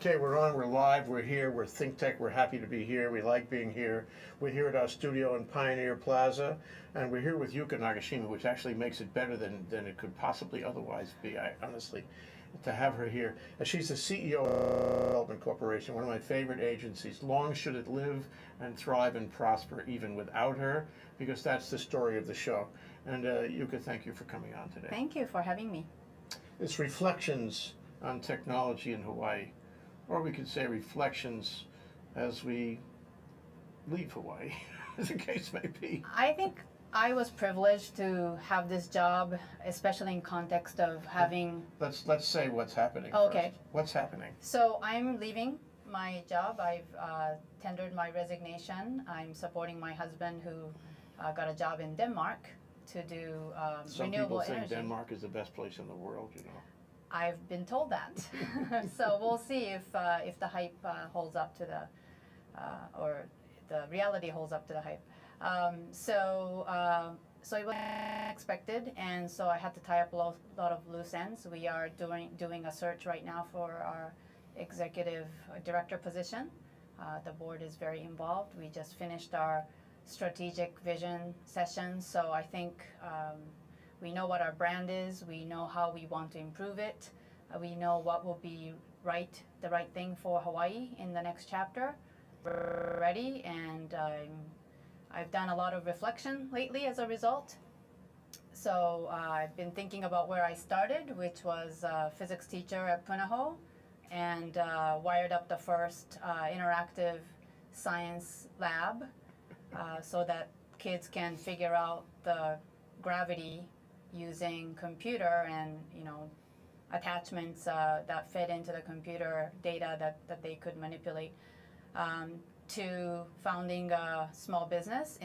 Okay, we're on, we're live, we're here, we're ThinkTech, we're happy to be here, we like being here. We're here at our studio in Pioneer Plaza, and we're here with Yuka Nagashima, which actually makes it better than it could possibly otherwise be, honestly, to have her here. She's the CEO of Development Corporation, one of my favorite agencies. Long should it live and thrive and prosper even without her, because that's the story of the show. And Yuka, thank you for coming on today. Thank you for having me. It's reflections on technology in Hawaii. Or we could say reflections as we leave Hawaii, as the case may be. I think I was privileged to have this job, especially in context of having... Let's say what's happening Okay. first. What's happening? So I'm leaving my job. I've tendered my resignation. I'm supporting my husband who got a job in Denmark to do renewable energy. Some people think Denmark is the best place in the world, you know. I've been told that. So we'll see if the hype holds up to the, or the reality holds up to the hype. So it was unexpected, and so I had to tie up a lot of loose ends. We are doing a search right now for our executive director position. The board is very involved. We just finished our strategic vision session, so I think we know what our brand is. We know how we want to improve it. We know what will be the right thing for Hawaii in the next chapter. We're ready, and I've done a lot of reflection lately as a result. So I've been thinking about where I started, which was a physics teacher at Punahou, and wired up the first interactive science lab so that kids can figure out the gravity using computer and, you know, attachments that fed into the computer data that they could manipulate, to founding a small business,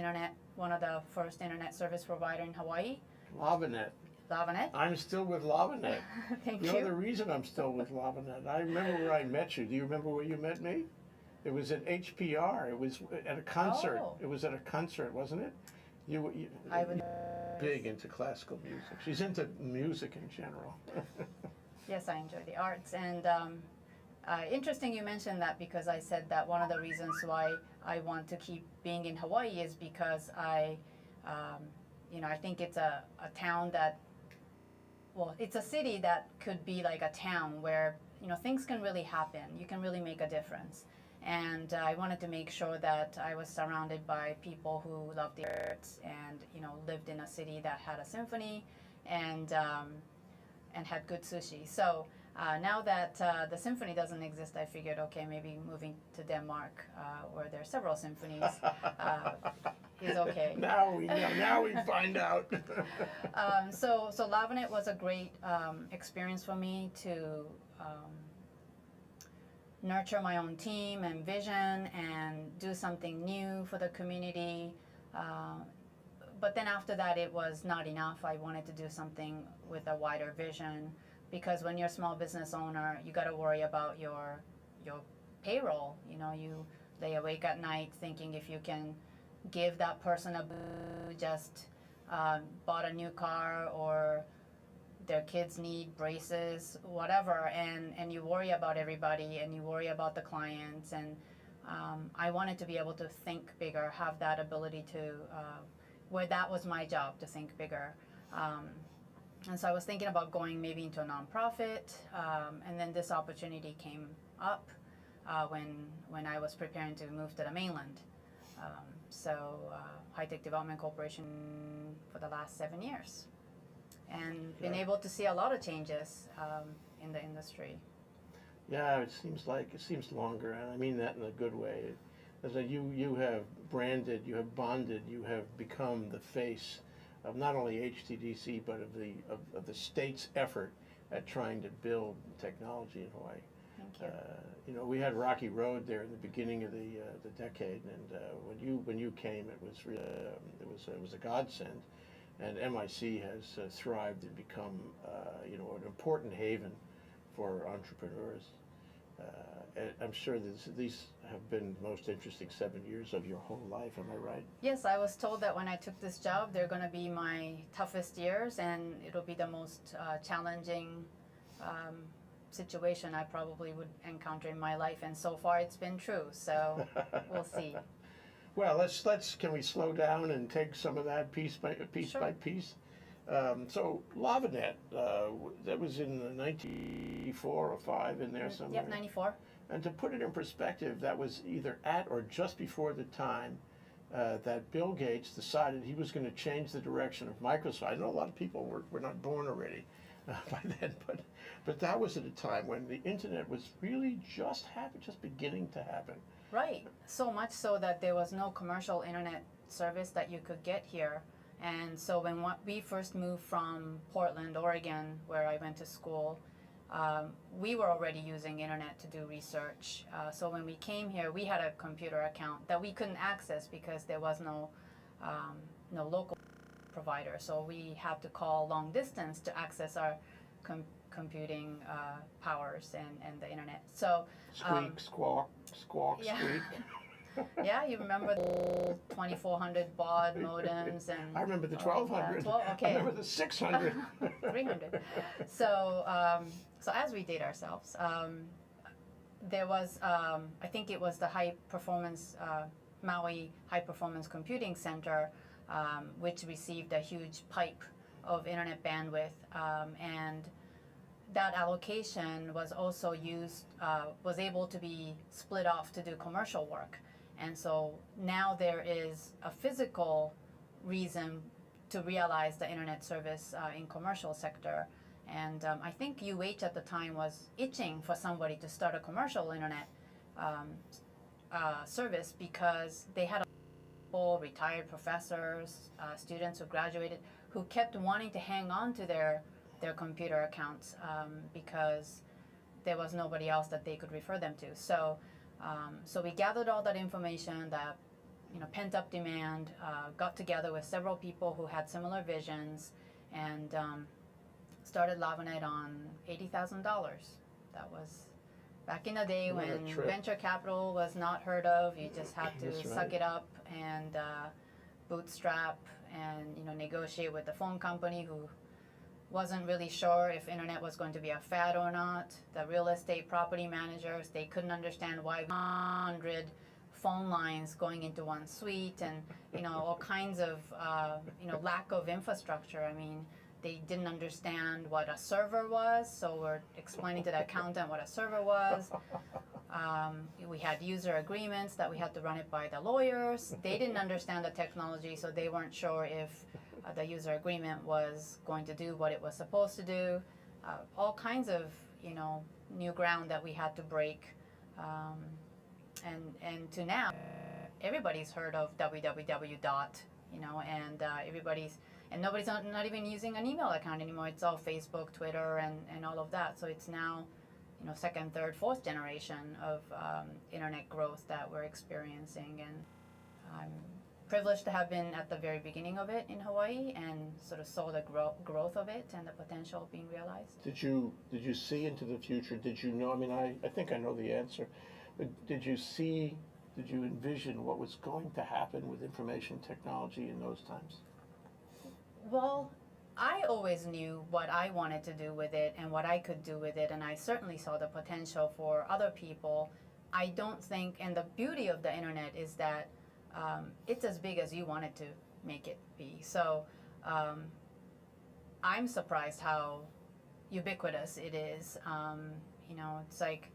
one of the first internet service provider in Hawaii. Lavanet. Lavanet. I'm still with Lavanet. Thank you. You know the reason I'm still with Lavanet. I remember where I met you. Do you remember where you met me? It was at HPR. It was at a concert. Oh. It was at a concert, wasn't it? I would. Big into classical music. She's into music in general. Yes, I enjoy the arts, and interesting you mentioned that, because I said that one of the reasons why I want to keep being in Hawaii is because I think it's a town that, well, it's a city that could be like a town where, you know, things can really happen. You can really make a difference. And I wanted to make sure that I was surrounded by people who loved the arts and, you know, lived in a city that had a symphony and had good sushi. So now that the symphony doesn't exist, I figured, okay, maybe moving to Denmark, where there are several symphonies, is okay. Now we find out. So Lavanet was a great experience for me to nurture my own team and vision and do something new for the community. But then after that, it was not enough. I wanted to do something with a wider vision, because when you're a small business owner, you got to worry about your payroll. You know, you lay awake at night thinking if you can give that person a who just bought a new car, or their kids need braces, whatever, and you worry about everybody, and you worry about the clients, and I wanted to be able to think bigger, have that ability to, where that was my job, to think bigger. And so I was thinking about going maybe into a nonprofit, and then this opportunity came up when I was preparing to move to the mainland. High-Tech Development Corporation for the last 7 years. And been able to see a lot of changes in the industry. Yeah, it seems longer, and I mean that in a good way. As you have branded, you have bonded, you have become the face of not only HTDC but of the state's effort at trying to build technology in Hawaii. Thank you. You know, we had Rocky Road there in the beginning of the decade, and when you came, it was a godsend. And MIC has thrived and become, an important haven for entrepreneurs. And I'm sure these have been the most interesting 7 years of your whole life. Am I right? Yes, I was told that when I took this job, they're going to be my toughest years, and it'll be the most challenging situation I probably would encounter in my life, and so far it's been true. So we'll see. Well, let's can we slow down and take some of that piece by Sure. piece? So LavaNet, that was in the 94 or 5 in there somewhere. Yep, 94. And to put it in perspective, that was either at or just before the time that Bill Gates decided he was going to change the direction of Microsoft. I know a lot of people were not born already by then, but that was at a time when the internet was really just beginning to happen. Right. So much so that there was no commercial internet service that you could get here. And so when we first moved from Portland, Oregon, where I went to school, we were already using internet to do research. So when we came here, we had a computer account that we couldn't access because there was no local provider. So we had to call long distance to access our computing powers and the internet. So Squeak, squawk, squawk, yeah. squeak. Yeah, you remember the old 2400 baud modems and I remember the all of 1200. that. Okay. I remember the 600. 300. So as we did ourselves, there was, I think it was the Maui High Performance Computing Center, which received a huge pipe of internet bandwidth, and that allocation was also used, was able to be split off to do commercial work. And so now there is a physical reason to realize the internet service in commercial sector. And I think UH at the time was itching for somebody to start a commercial internet service because they had retired professors, students who graduated, who kept wanting to hang on to their computer accounts because there was nobody else that they could refer them to. So we gathered all that information, that pent up demand, got together with several people who had similar visions, and started LavaNet on $80,000. That was back in the day when venture capital was not heard of. You just had to suck it up and bootstrap and negotiate with the phone company who wasn't really sure if internet was going to be a fad or not. The real estate property managers, they couldn't understand why 100 phone lines going into one suite, and all kinds of lack of infrastructure. I mean, they didn't understand what a server was, so we're explaining to the accountant what a server was. We had user agreements that we had to run it by the lawyers. They didn't understand the technology, so they weren't sure if the user agreement was going to do what it was supposed to do. All kinds of new ground that we had to break, and to now everybody's heard of www dot, and nobody's not even using an email account anymore. It's all Facebook, Twitter, and all of that. So it's now second, third, fourth generation of internet growth that we're experiencing, and I'm privileged to have been at the very beginning of it in Hawaii and sort of saw the growth of it and the potential being realized. Did you see into the future? Did you know? I mean, I think I know the answer, but did you envision what was going to happen with information technology in those times? Well, I always knew what I wanted to do with it and what I could do with it, and I certainly saw the potential for other people. I don't think, and the beauty of the internet is that it's as big as you want it to make it be. So I'm surprised how ubiquitous it is. It's like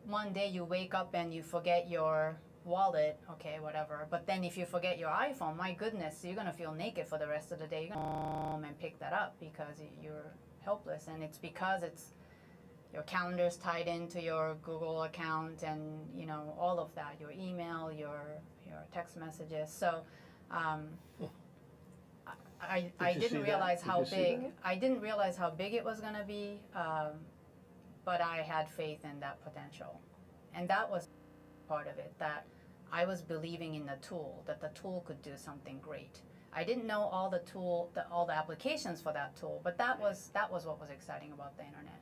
one day you wake up and you forget your wallet, okay, whatever. But then if you forget your iPhone, my goodness, you're going to feel naked for the rest of the day. You're going to go home and pick that up because you're helpless. And it's because your calendar's tied into your Google account and, all of that, your email, your text messages. So I didn't realize how big it was going to be, but I had faith in that potential. And that was part of it, that I was believing in the tool, that the tool could do something great. I didn't know all the applications for that tool, but that was what was exciting about the internet.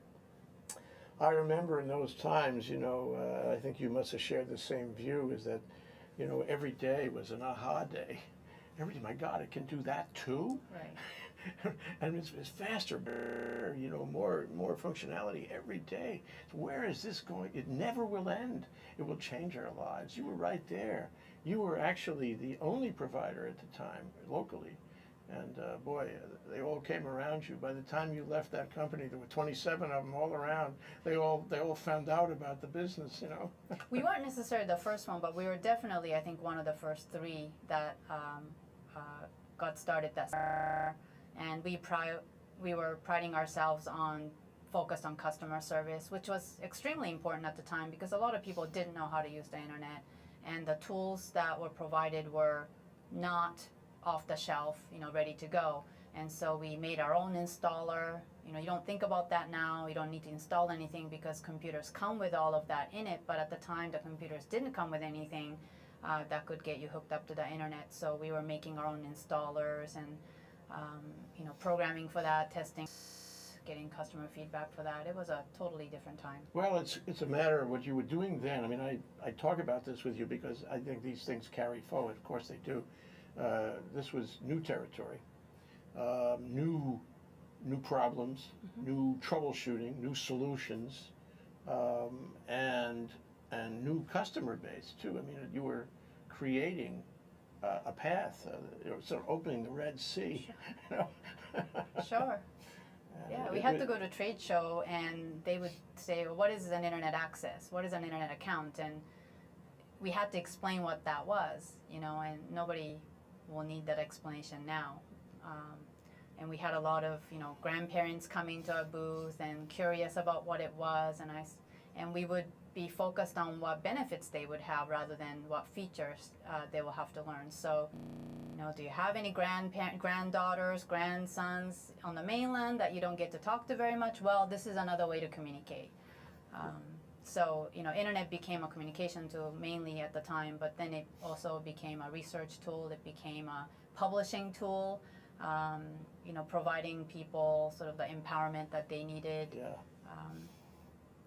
I remember in those times, I think you must have shared the same view, is that, every day was an aha day. Everything, my God, it can do that too? Right. And it's faster, you know, more functionality every day. Where is this going? It never will end. It will change our lives. You were right there. You were actually the only provider at the time locally. And boy, they all came around you. By the time you left that company, there were 27 of them all around. They all found out about the business, you know. We weren't necessarily the first one, but we were definitely, I think, one of the first three that got started that summer. And we were priding ourselves on focused on customer service, which was extremely important at the time because a lot of people didn't know how to use the internet, and the tools that were provided were not off the shelf, you know, ready to go. And so we made our own installer. You know, you don't think about that now. You don't need to install anything because computers come with all of that in it. But at the time, the computers didn't come with anything that could get you hooked up to the internet. So we were making our own installers and, you know, programming for that, testing, getting customer feedback for that. It was a totally different time. Well, it's a matter of what you were doing then. I mean, I talk about this with you because I think these things carry forward. Of course they do. This was new territory, new problems, new troubleshooting, new solutions, and new customer base too. I mean, you were creating a path, sort of opening the Red Sea. You know? Sure. Yeah, we had to go to a trade show and they would say, well, what is an internet access? What is an internet account? And we had to explain what that was, you know, and nobody will need that explanation now. And we had a lot of, you know, grandparents coming to our booth and curious about what it was, and we would be focused on what benefits they would have rather than what features they will have to learn. So, you know, do you have any granddaughters, grandsons on the mainland that you don't get to talk to very much? Well, this is another way to communicate. So, you know, internet became a communication tool mainly at the time, but then it also became a research tool. It became a publishing tool, you know, providing people sort of the empowerment that they needed. Yeah.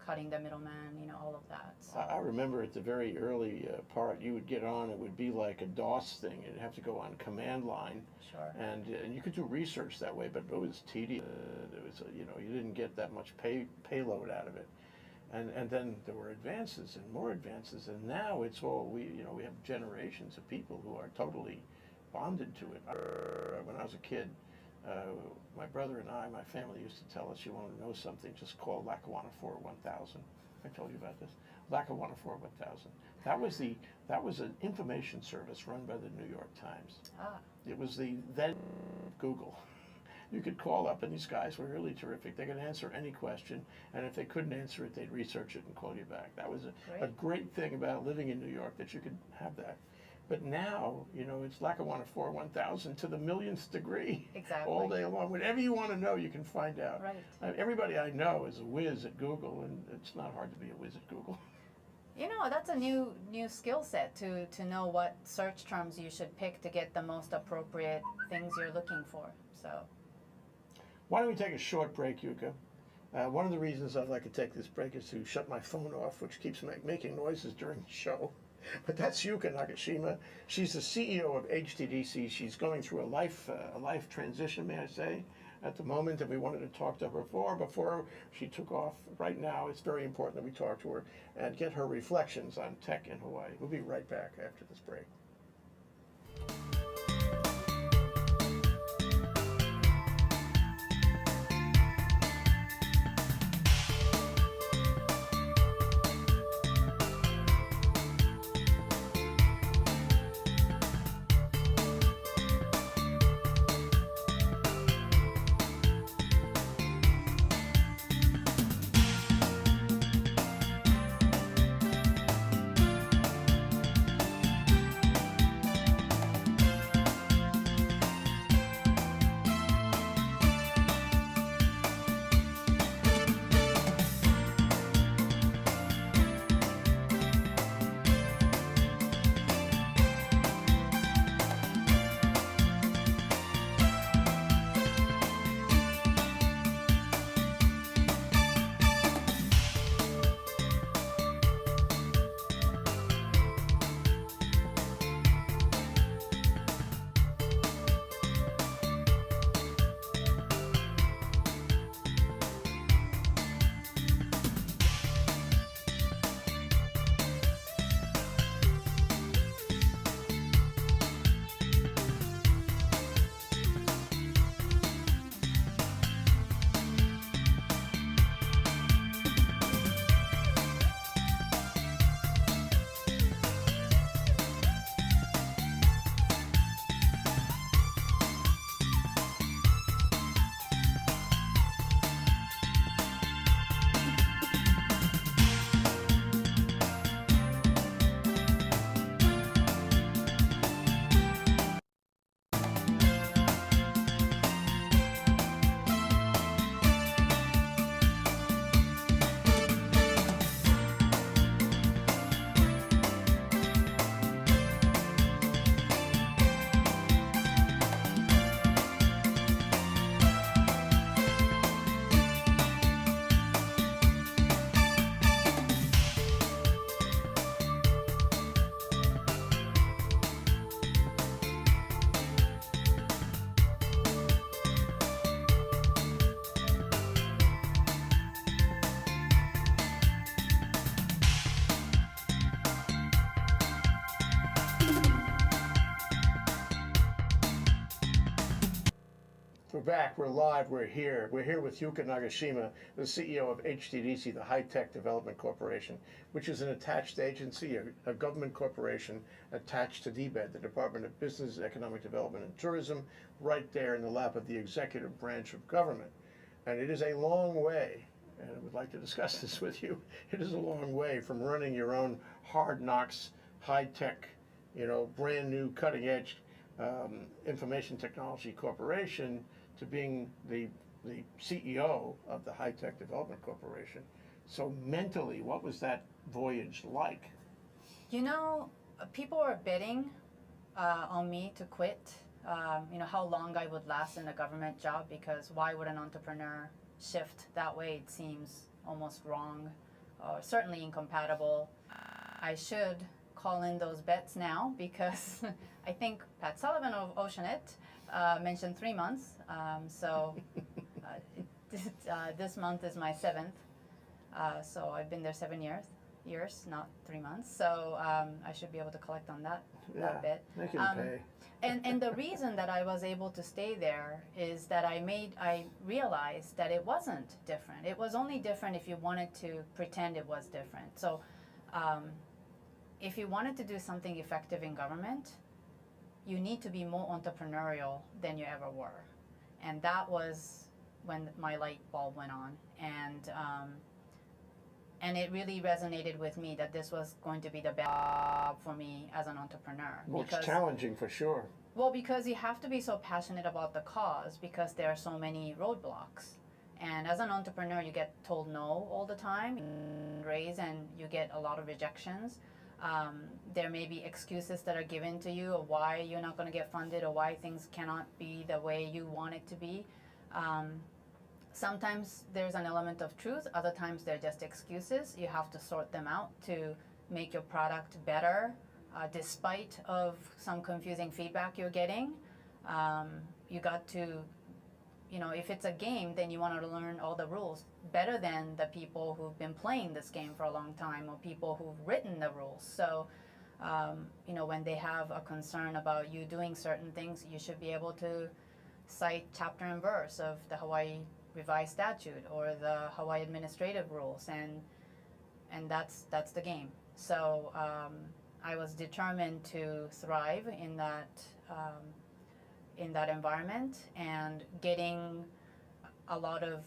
Cutting the middleman, you know, all of that. So. I remember at the very early part, you would get on, it would be like a DOS thing. You'd have to go on command line. Sure. And you could do research that way, but it was tedious. It was, you know, you didn't get that much payload out of it. And then there were advances and more advances, and now it's all, you know, we have generations of people who are totally bonded to it. When I was a kid, my brother and I, my family used to tell us, you want to know something, just call Lackawanna 41000. I told you about this. Lackawanna 41000. That was an information service run by the New York Times. Ah. It was the then Google. You could call up, and these guys were really terrific. They could answer any question, and if they couldn't answer it, they'd research it and call you back. That was a great thing about living in New York, that you could have that. But now, you know, it's Lackawanna 41000 to the millionth degree. Exactly. All day long. Whatever you want to know, you can find out. Right. Everybody I know is a whiz at Google, and it's not hard to be a whiz at Google. You know, that's a new skill set to know what search terms you should pick to get the most appropriate things you're looking for. So. Why don't we take a short break, Yuka? One of the reasons I'd like to take this break is to shut my phone off, which keeps making noises during the show. But that's Yuka Nagashima. She's the CEO of HTDC. She's going through a life transition, may I say, at the moment, and we wanted to talk to her before she took off. Right now, it's very important that we talk to her and get her reflections on tech in Hawaii. We'll be right back after this break. We're back, we're live, we're here. We're here with Yuka Nagashima, the CEO of HTDC, the High Tech Development Corporation, which is an attached agency, a government corporation attached to DBED, the Department of Business, Economic Development and Tourism, right there in the lap of the executive branch of government. And it is a long way, and I would like to discuss this with you, it is a long way from running your own hard knocks, high tech, brand new cutting edge information technology corporation to being the CEO of the High Tech Development Corporation. So mentally, what was that voyage like? People are betting on me to quit. How long I would last in a government job, because why would an entrepreneur shift that way? It seems almost wrong, or certainly incompatible. I should call in those bets now, because I think Pat Sullivan of Oceanit mentioned 3 months. This month is my 7th. So I've been there 7 years, not 3 months. So I should be able to collect on that bit. They can pay. And the reason that I was able to stay there is that I realized that it wasn't different. It was only different if you wanted to pretend it was different. So if you wanted to do something effective in government, you need to be more entrepreneurial than you ever were. And that was when my light bulb went on. And it really resonated with me that this was going to be the best job for me as an entrepreneur. Well, it's challenging for sure. Well, because you have to be so passionate about the cause, because there are so many roadblocks. And as an entrepreneur, you get told no all the time, and you get a lot of rejections. There may be excuses that are given to you of why you're not going to get funded, or why things cannot be the way you want it to be. Sometimes there's an element of truth, other times they're just excuses. You have to sort them out to make your product better, despite of some confusing feedback you're getting. You got to, if it's a game, then you want to learn all the rules better than the people who've been playing this game for a long time, or people who've written the rules. So, when they have a concern about you doing certain things, you should be able to cite chapter and verse of the Hawaii Revised Statute or the Hawaii Administrative Rules, and that's the game. So I was determined to thrive in that environment, and getting a lot of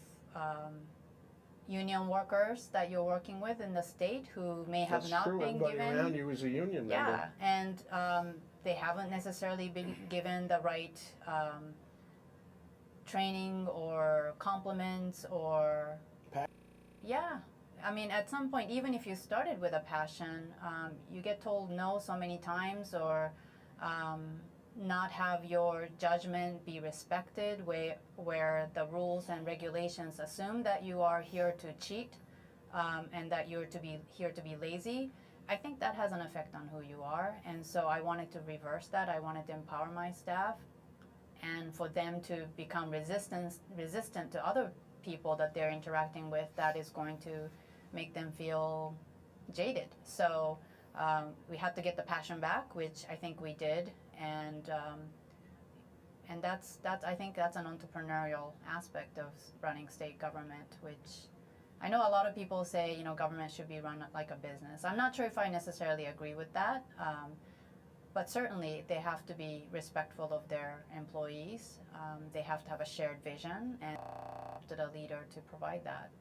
union workers that you're working with in the state who may have That's not true. been Everybody given. around you is a union member. Yeah, and they haven't necessarily been given the right training or compliments or I mean, at some point, even if you started with a passion, you get told no so many times, or not have your judgment be respected, where the rules and regulations assume that you are here to cheat, and that you're here to be lazy. I think that has an effect on who you are, and so I wanted to reverse that. I wanted to empower my staff, and for them to become resistant to other people that they're interacting with, that is going to make them feel jaded. So we had to get the passion back, which I think we did, and that's I think that's an entrepreneurial aspect of running state government, which I know a lot of people say, government should be run like a business. I'm not sure if I necessarily agree with that, but certainly they have to be respectful of their employees. They have to have a shared vision, and to the leader to provide that.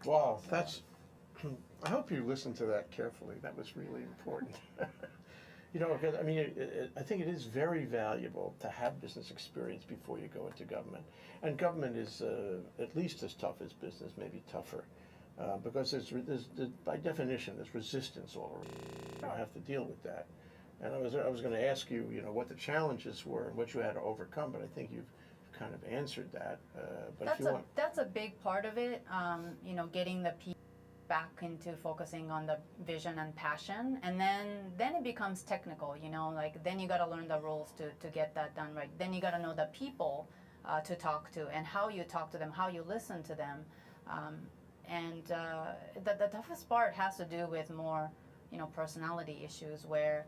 Wow, I hope you listened to that carefully. That was really important. Because, I think it is very valuable to have business experience before you go into government. And government is at least as tough as business, maybe tougher, because there's by definition, there's resistance all around. You have to deal with that. And I was going to ask you, what the challenges were and what you had to overcome, but I think you've kind of answered that. But that's a big part of it. Getting the people back into focusing on the vision and passion, and then it becomes technical. Then you got to learn the rules to get that done right. Then you got to know the people to talk to, and how you talk to them, how you listen to them, and the toughest part has to do with more, personality issues, where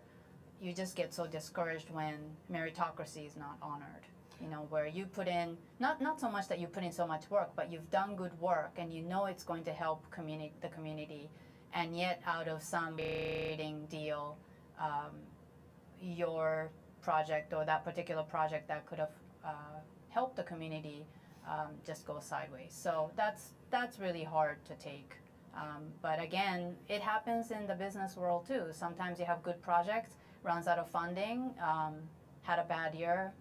you just get so discouraged when meritocracy is not honored. You know, where you put in, not so much that you put in so much work, but you've done good work and you know it's going to help the community, and yet out of some trading deal, your project or that particular project that could have helped the community just goes sideways. So that's really hard to take. But again, it happens in the business world too. Sometimes you have good projects, runs out of funding, had a bad year,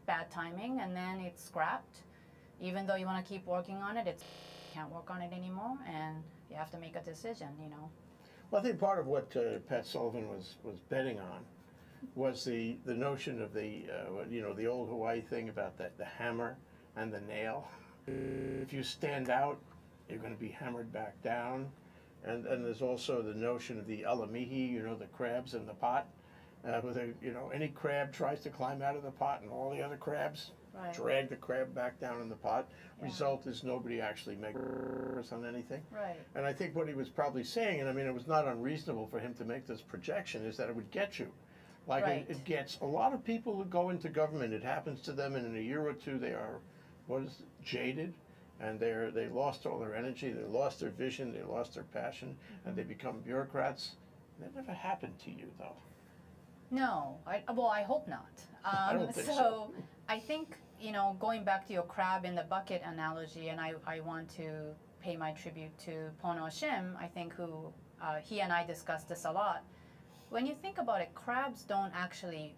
bad timing, and then it's scrapped. Even though you want to keep working on it, you can't work on it anymore, and you have to make a decision, you know. Well, I think part of what Pat Sullivan was betting on was the notion of the the old Hawaii thing about the hammer and the nail. If you stand out, you're going to be hammered back down, and there's also the notion of the alamihi, the crabs in the pot. Where any crab tries to climb out of the pot, and all the other crabs drag the crab back down in the pot. Yeah. Result is nobody actually makes on anything. Right. And I think what he was probably saying, and I mean it was not unreasonable for him to make this projection, is that it would get you. Like it gets a lot of people who go into government. It happens to them, and in a year or two they are, jaded, and they lost all their energy, they lost their vision, they lost their passion, and they become bureaucrats. That never happened to you, though. No, I hope not. I don't think so. I think, going back to your crab in the bucket analogy, and I want to pay my tribute to Pono Shim, I think he and I discussed this a lot. When you think about it, crabs don't actually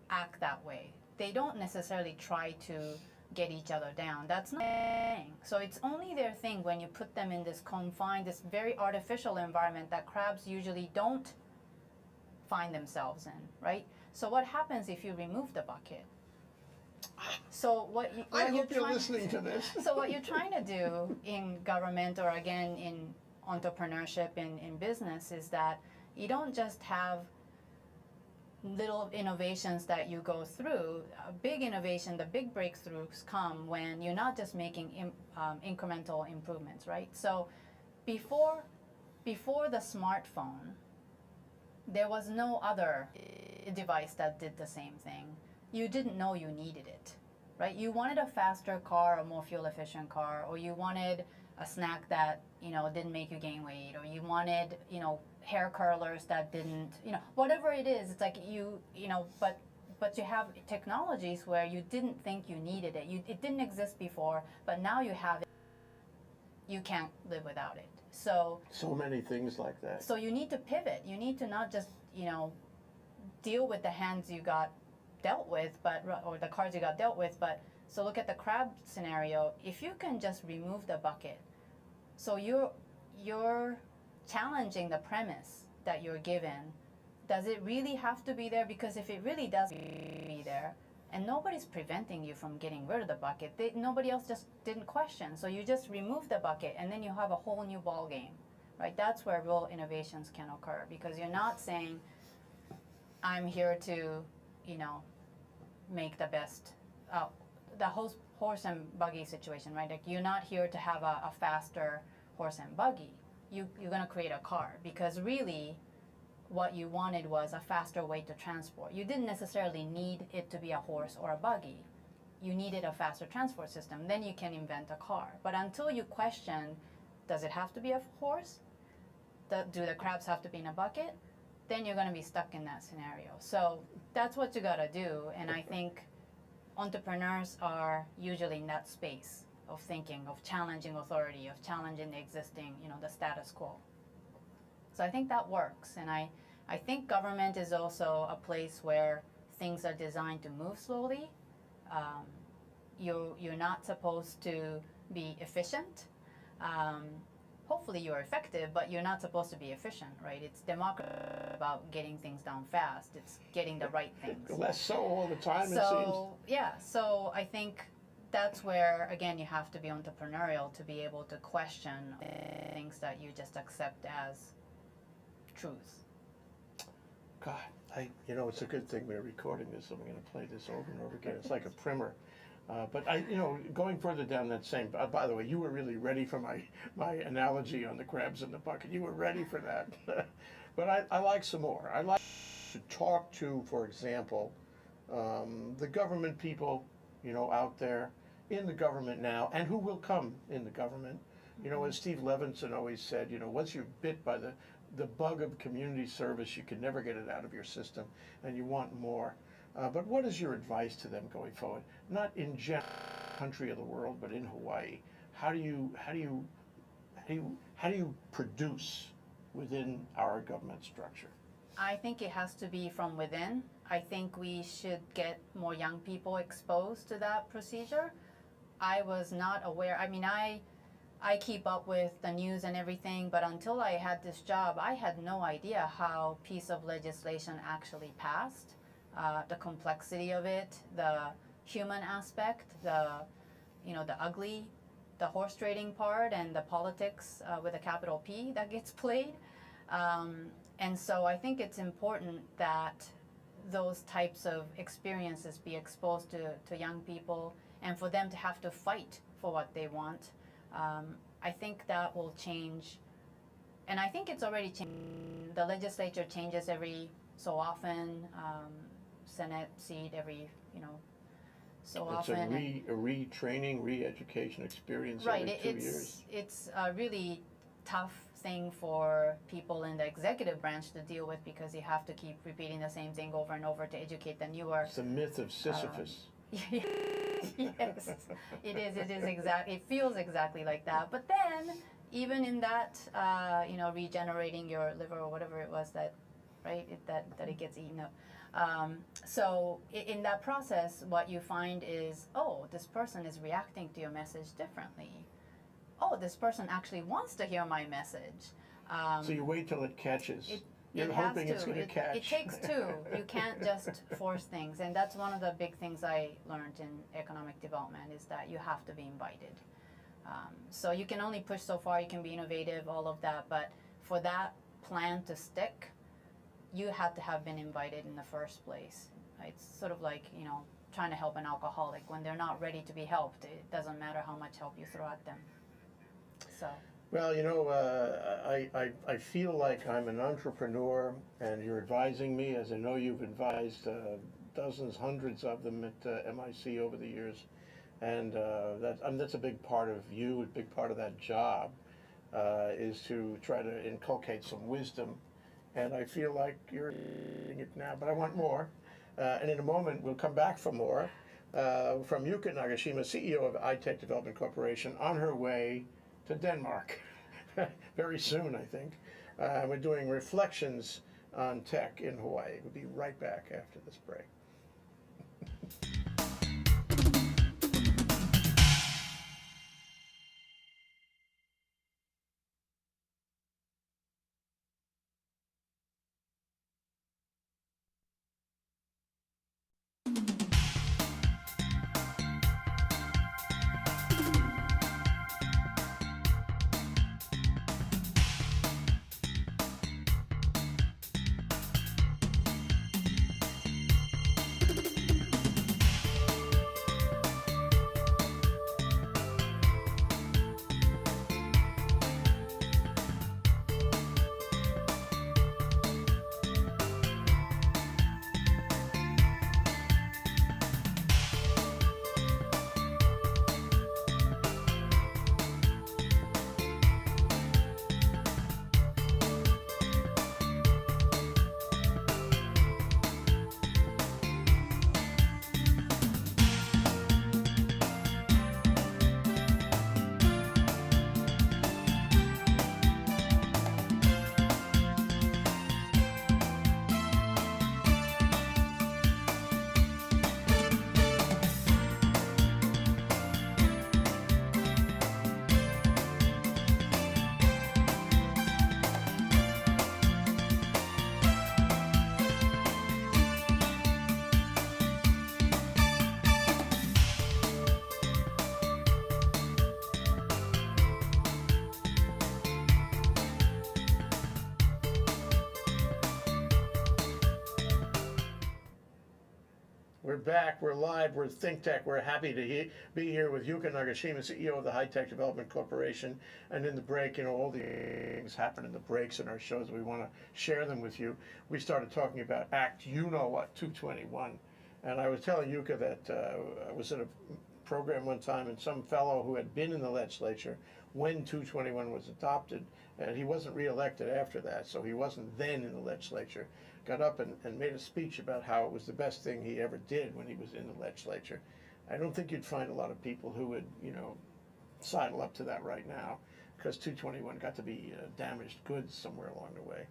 act that way. They don't necessarily try to get each other down. That's not their thing. So it's only their thing when you put them in this confined, this very artificial environment that crabs usually don't find themselves in, right? So what happens if you remove the bucket? So I hope you're listening to this. So what you're trying to do in government, or again in entrepreneurship, in business, is that you don't just have little innovations that you go through. A big innovation, the big breakthroughs come when you're not just making incremental improvements, right? So before the smartphone, there was no other device that did the same thing. You didn't know you needed it, right? You wanted a faster car, a more fuel-efficient car, or you wanted a snack that, didn't make you gain weight, or you wanted, hair curlers that didn't, whatever it is. It's like but you have technologies where you didn't think you needed it. It didn't exist before, but now you have it. You can't live without it. So many things like that. So you need to pivot. You need to not just, deal with the hands you got dealt with, or the cards you got dealt with, but so look at the crab scenario. If you can just remove the bucket, so you're challenging the premise that you're given. Does it really have to be there? Because if it really does be there, and nobody's preventing you from getting rid of the bucket, nobody else just didn't question. So you just remove the bucket, and then you have a whole new ball game, right? That's where real innovations can occur, because you're not saying, I'm here to, make the best, the horse and buggy situation, right? Like, you're not here to have a faster horse and buggy. You're going to create a car, because really what you wanted was a faster way to transport. You didn't necessarily need it to be a horse or a buggy. You needed a faster transport system. Then you can invent a car. But until you question, does it have to be a horse? Do the crabs have to be in a bucket? Then you're going to be stuck in that scenario. So that's what you got to do. And I think entrepreneurs are usually in that space of thinking, of challenging authority, of challenging the existing, the status quo. So I think that works. And I think government is also a place where things are designed to move slowly. You're not supposed to be efficient. Hopefully you're effective, but you're not supposed to be efficient, right? It's democracy about getting things done fast. It's getting the right things. Less so all the time, it seems. So I think that's where, again, you have to be entrepreneurial to be able to question things that you just accept as truth. God, it's a good thing we're recording this, so I'm going to play this over and over again. It's like a primer. But going further down that same, by the way, you were really ready for my analogy on the crabs in the bucket. You were ready for that. But I like some more. I like to talk to, for example, the government people, out there in the government now, and who will come in the government. As Steve Levinson always said, once you're bit by the bug of community service, you can never get it out of your system, and you want more. But what is your advice to them going forward? Not in general country of the world, but in Hawaii. How do you produce within our government structure? I think it has to be from within. I think we should get more young people exposed to that procedure. I was not aware. I mean, I keep up with the news and everything, but until I had this job, I had no idea how piece of legislation actually passed, the complexity of it, the human aspect, the ugly, the horse trading part, and the politics with a capital P that gets played. And so I think it's important that those types of experiences be exposed to young people, and for them to have to fight for what they want. I think that will change, and I think it's already changed. The legislature changes every so often, Senate seat every, so It's often. a retraining, re-education experience Right, every 2 years. it's a really tough thing for people in the executive branch to deal with, because you have to keep repeating the same thing over and over to educate the newer. It's the myth of Sisyphus. Yes, it is exactly, it feels exactly like that. But then, even in that, regenerating your liver or whatever it was that it gets eaten up. So in that process, what you find is, oh, this person is reacting to your message differently. Oh, this person actually wants to hear my message. So you wait till it catches. You're It has hoping to. it's going to catch. It takes two. You can't just force things, and that's one of the big things I learned in economic development, is that you have to be invited. So you can only push so far. You can be innovative, all of that, but for that plan to stick, you have to have been invited in the first place. It's sort of like, trying to help an alcoholic. When they're not ready to be helped, it doesn't matter how much help you throw at them. So. Well, I feel like I'm an entrepreneur, and you're advising me, as I know you've advised dozens, hundreds of them at MIC over the years, and that's a big part of you, a big part of that job, is to try to inculcate some wisdom, and I feel like you're doing it now, but I want more, and in a moment we'll come back for more from Yuka Nagashima, CEO of iTech Development Corporation, on her way to Denmark very soon, I think. We're doing reflections on tech in Hawaii. We'll be right back after this break. We're back, we're live, we're ThinkTech. We're happy to be here with Yuka Nagashima, CEO of the High-Tech Development Corporation. And in the break, all the things happen in the breaks in our shows. We want to share them with you. We started talking about Act, 221. And I was telling Yuka that I was in a program one time, and some fellow who had been in the legislature when 221 was adopted, and he wasn't reelected after that, so he wasn't then in the legislature, got up and made a speech about how it was the best thing he ever did when he was in the legislature. I don't think you'd find a lot of people who would, sidle up to that right now, because 221 got to be damaged goods somewhere along the way.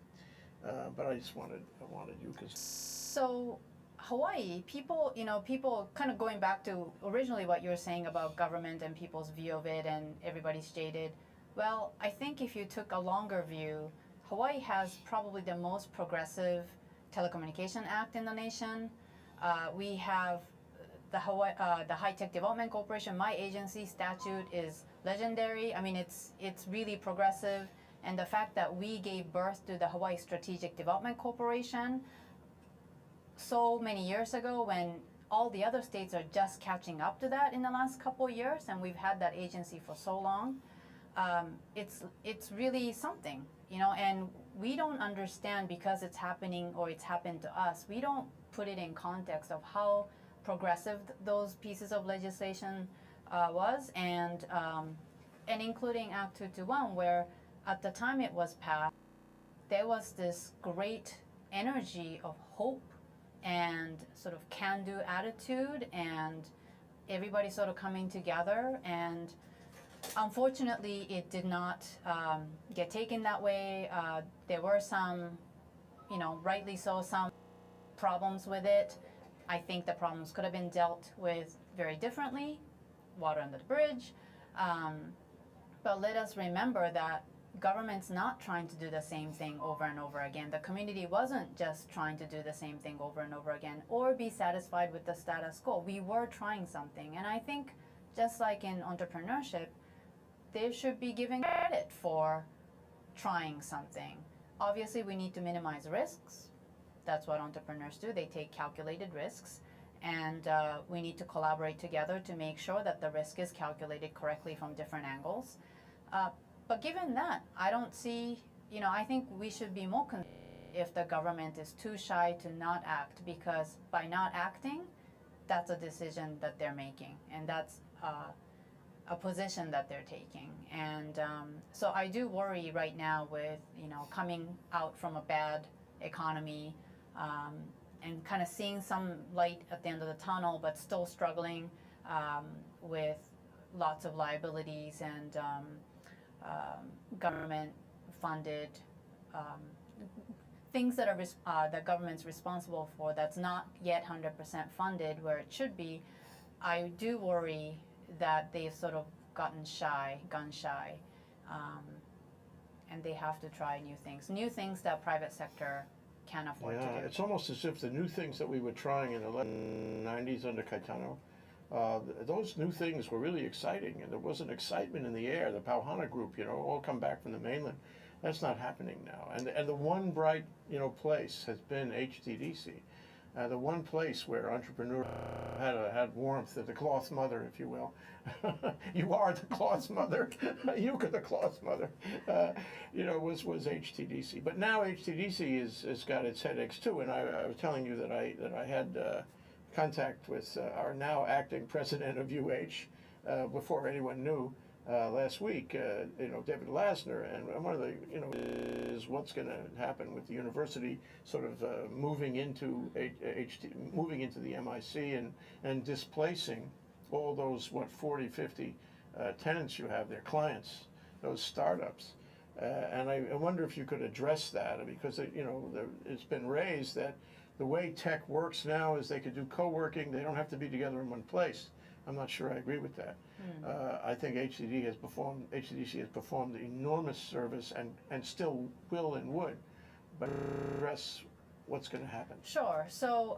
But I wanted Yuka's. So Hawaii, people kind of going back to originally what you were saying about government and people's view of it, and everybody's jaded. Well, I think if you took a longer view, Hawaii has probably the most progressive telecommunication act in the nation. We have the High Tech Development Corporation. My agency statute is legendary. I mean, it's really progressive, and the fact that we gave birth to the Hawaii Strategic Development Corporation so many years ago, when all the other states are just catching up to that in the last couple of years, and we've had that agency for so long. It's really something, and we don't understand, because it's happening or it's happened to us. We don't put it in context of how progressive those pieces of legislation was, and including Act 221, where at the time it was passed, there was this great energy of hope and sort of can-do attitude, and everybody sort of coming together. And unfortunately, it did not get taken that way. There were some, rightly so, some problems with it. I think the problems could have been dealt with very differently, water under the bridge. But let us remember that government's not trying to do the same thing over and over again. The community wasn't just trying to do the same thing over and over again or be satisfied with the status quo. We were trying something. And I think just like in entrepreneurship, they should be given credit for trying something. Obviously, we need to minimize risks. That's what entrepreneurs do. They take calculated risks. And we need to collaborate together to make sure that the risk is calculated correctly from different angles. But given that, I don't see, I think we should be more concerned if the government is too shy to not act, because by not acting, that's a decision that they're making, and that's a position that they're taking. And so I do worry right now with, coming out from a bad economy and kind of seeing some light at the end of the tunnel, but still struggling with lots of liabilities and government-funded things that are the government's responsible for that's not yet 100% funded where it should be. I do worry that they've sort of gun shy, and they have to try new things that private sector can't afford to do. It's almost as if the new things that we were trying in the 90s under Caetano, those new things were really exciting, and there was an excitement in the air. The Pauhana group, all come back from the mainland. That's not happening now. And the one bright, place has been HTDC. The one place where entrepreneurs had warmth, the cloth mother, if you will. You are the cloth mother. Yuka, the cloth mother. Was HTDC. But now HTDC has got its headaches too. And I was telling you that I had contact with our now acting president of before anyone knew. Last week, David Lasner, and one of the, is what's going to happen with the university sort of moving into moving into the MIC and displacing all those 40, 50 tenants you have, their clients, those startups, and I wonder if you could address that, because it's been raised that the way tech works now is they could do co-working. They don't have to be together in one place. I'm not sure I agree with that. I think HTDC has performed enormous service and still will and would, but address what's going to happen. Sure. So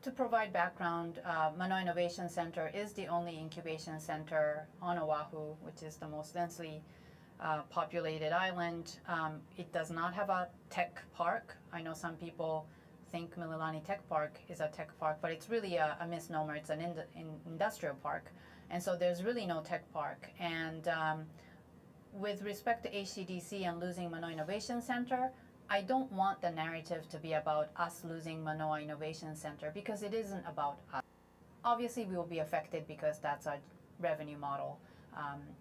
to provide background, Manoa Innovation Center is the only incubation center on Oahu, which is the most densely populated island. It does not have a tech park. I know some people think Mililani Tech Park is a tech park, but it's really a misnomer. It's an industrial park. And so there's really no tech park. And with respect to HCDC and losing Manoa Innovation Center, I don't want the narrative to be about us losing Manoa Innovation Center, because it isn't about us. Obviously, we will be affected because that's our revenue model.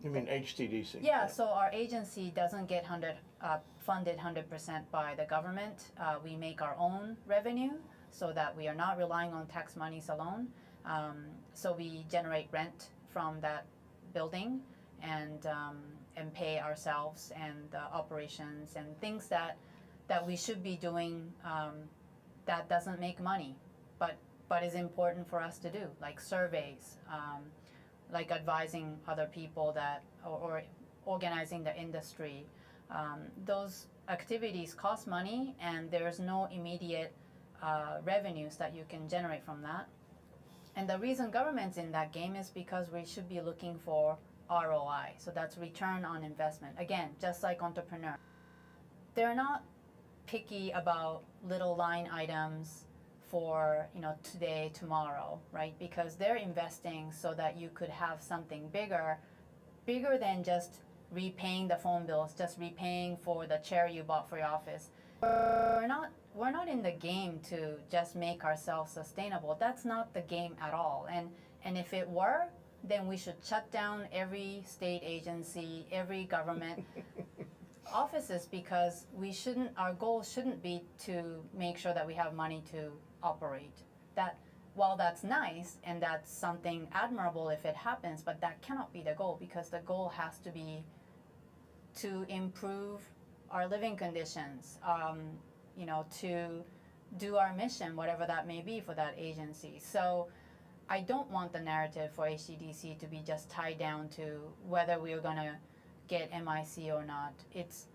You mean HTDC? Yeah, so our agency doesn't get funded 100% by the government. We make our own revenue so that we are not relying on tax monies alone. So we generate rent from that building and pay ourselves and operations and things that we should be doing that doesn't make money, but is important for us to do, like surveys, like advising other people or organizing the industry. Those activities cost money, and there's no immediate revenues that you can generate from that. And the reason government's in that game is because we should be looking for ROI. So that's return on investment. Again, just like entrepreneurs. They're not picky about little line items for today, tomorrow, right? Because they're investing so that you could have something bigger than just repaying the phone bills, just repaying for the chair you bought for your office. We're not in the game to just make ourselves sustainable. That's not the game at all. And if it were, then we should shut down every state agency, every government offices, because our goal shouldn't be to make sure that we have money to operate. That, while that's nice and that's something admirable if it happens, but that cannot be the goal, because the goal has to be to improve our living conditions, to do our mission, whatever that may be for that agency. So I don't want the narrative for HTDC to be just tied down to whether we are going to get MIC or not. It's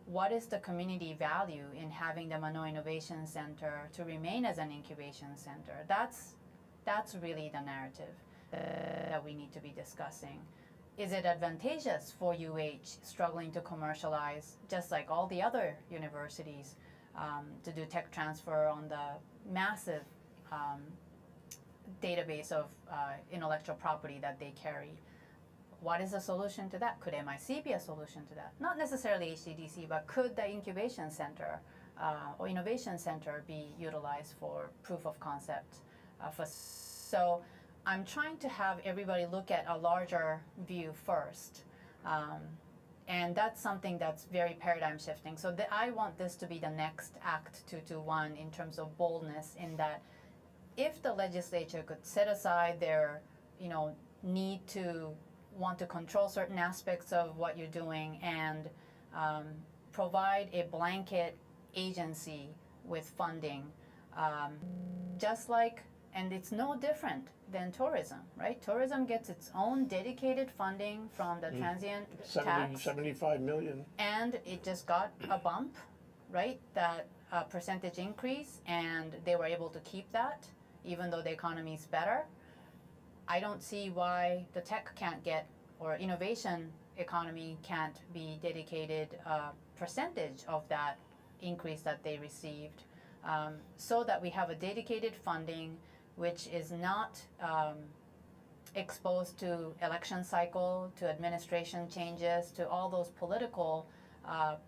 what is the community value in having the Manoa Innovation Center to remain as an incubation center. That's really the narrative that we need to be discussing. Is it advantageous for UH struggling to commercialize, just like all the other universities, to do tech transfer on the massive database of intellectual property that they carry? What is the solution to that? Could MIC be a solution to that? Not necessarily HTDC, but could the incubation center or innovation center be utilized for proof of concept? So I'm trying to have everybody look at a larger view first. And that's something that's very paradigm shifting. So I want this to be the next act 221 in terms of boldness, in that if the legislature could set aside their need to want to control certain aspects of what you're doing and provide a blanket agency with funding, just like, and it's no different than tourism, right? Tourism gets its own dedicated funding from the transient tax. 75 million. And it just got a bump, right? That percentage increase, and they were able to keep that even though the economy is better. I don't see why the tech can't get, or innovation economy can't be dedicated a percentage of that increase that they received, so that we have a dedicated funding which is not exposed to election cycle, to administration changes, to all those political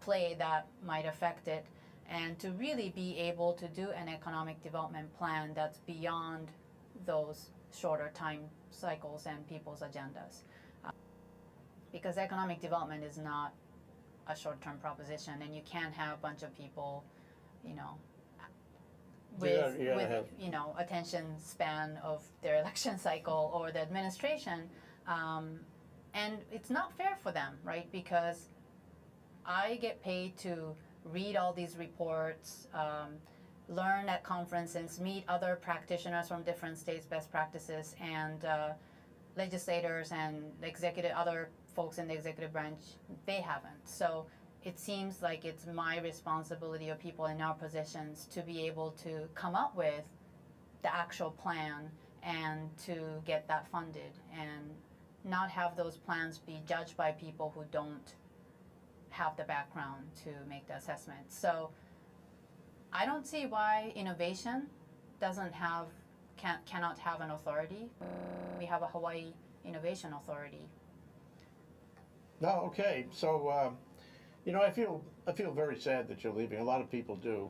play that might affect it, and to really be able to do an economic development plan that's beyond those shorter time cycles and people's agendas. Because economic development is not a short-term proposition, and you can't have a bunch of people, with attention span of their election cycle or the administration, and it's not fair for them, right? Because I get paid to read all these reports, learn at conferences, meet other practitioners from different states, best practices, and legislators and other folks in the executive branch, they haven't. So it seems like it's my responsibility, or people in our positions, to be able to come up with the actual plan and to get that funded, and not have those plans be judged by people who don't have the background to make the assessment. So I don't see why innovation cannot have an authority. We have a Hawaii Innovation Authority. No, okay. So You know, I feel very sad that you're leaving. A lot of people do.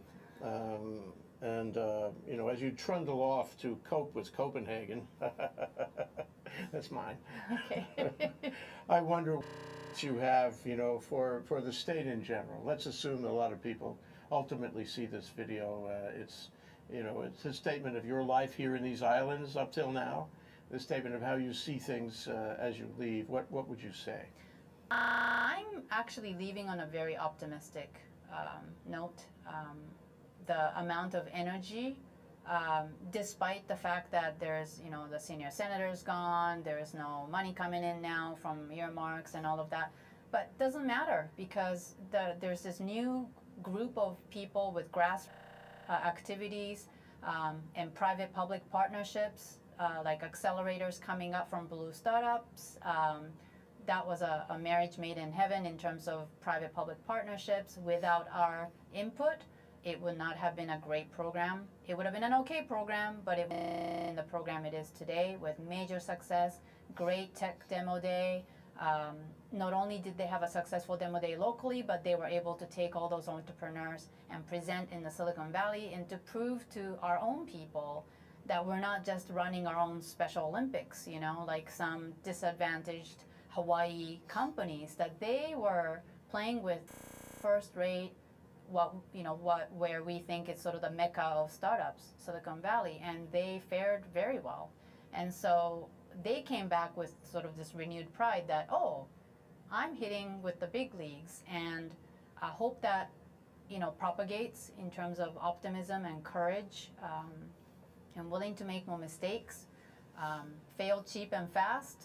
You know, as you trundle off to cope with Copenhagen, that's mine. Okay. I wonder what you have, you know, for the state in general. Let's assume a lot of people ultimately see this video. It's, you know, it's a statement of your life here in these islands up till now. The statement of how you see things as you leave. What would you say? I'm actually leaving on a very optimistic note. The amount of energy, despite the fact that there's, you know, the senior senator's gone, there's no money coming in now from earmarks and all of that, but doesn't matter because there's this new group of people with grassroots activities and private-public partnerships, like accelerators coming up from Blue Startups. That was a marriage made in heaven in terms of private-public partnerships. Without our input, it would not have been a great program. It would have been an okay program, but it wasn't in the program it is today with major success, great tech demo day. Not only did they have a successful demo day locally, but they were able to take all those entrepreneurs and present in the Silicon Valley and to prove to our own people that we're not just running our own Special Olympics, you know, like some disadvantaged Hawaii companies, that they were playing with first-rate, where we think it's sort of the mecca of startups, Silicon Valley, and they fared very well. And so they came back with sort of this renewed pride that, oh, I'm hitting with the big leagues, and I hope that, you know, propagates in terms of optimism and courage, and willing to make more mistakes, fail cheap and fast,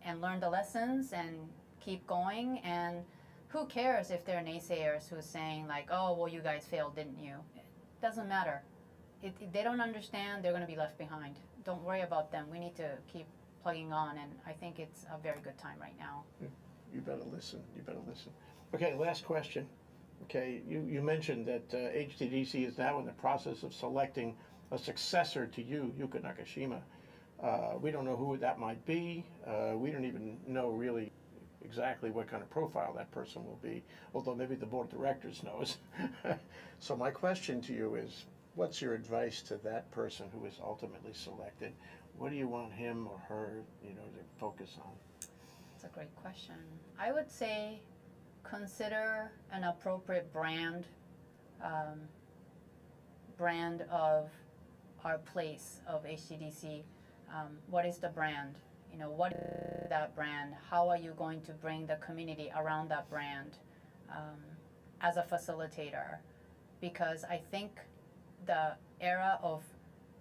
and learn the lessons and keep going. And who cares if they're naysayers who's saying like, oh, well, you guys failed, didn't you? It doesn't matter. They don't understand, they're going to be left behind. Don't worry about them. We need to keep plugging on, and I think it's a very good time right now. You better listen. You better listen. Okay, last question. Okay, you mentioned that HTDC is now in the process of selecting a successor to you, Yuka Nagashima. We don't know who that might be. We don't even know really exactly what kind of profile that person will be, although maybe the board of directors knows. So my question to you is, what's your advice to that person who is ultimately selected? What do you want him or her, you know, to focus on? That's a great question. I would say consider an appropriate brand of our place of HTDC. What is the brand? You know, what is that brand? How are you going to bring the community around that brand as a facilitator? Because I think the era of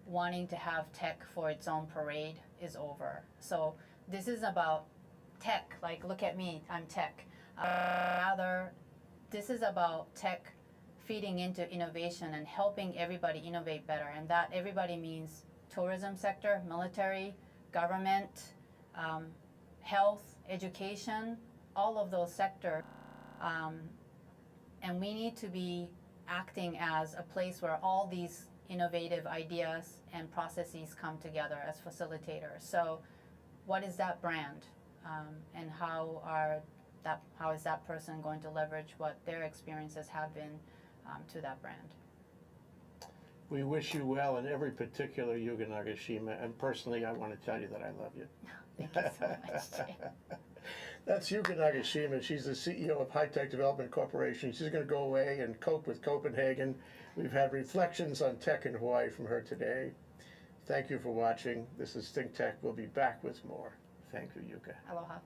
wanting to have tech for its own parade is over. So this is about tech, like look at me, I'm tech. Rather, this is about tech feeding into innovation and helping everybody innovate better. And that everybody means tourism sector, military, government, health, education, all of those sectors. And we need to be acting as a place where all these innovative ideas and processes come together as facilitators. So what is that brand? And how is that person going to leverage what their experiences have been to that brand? We wish you well in every particular Yuka Nagashima, and personally I want to tell you that I love you. Thank you so much, Jay. That's Yuka Nagashima. She's the CEO of High Tech Development Corporation. She's going to go away and cope with Copenhagen. We've had reflections on tech in Hawaii from her today. Thank you for watching. This is ThinkTech. We'll be back with more. Thank you, Yuka. Aloha.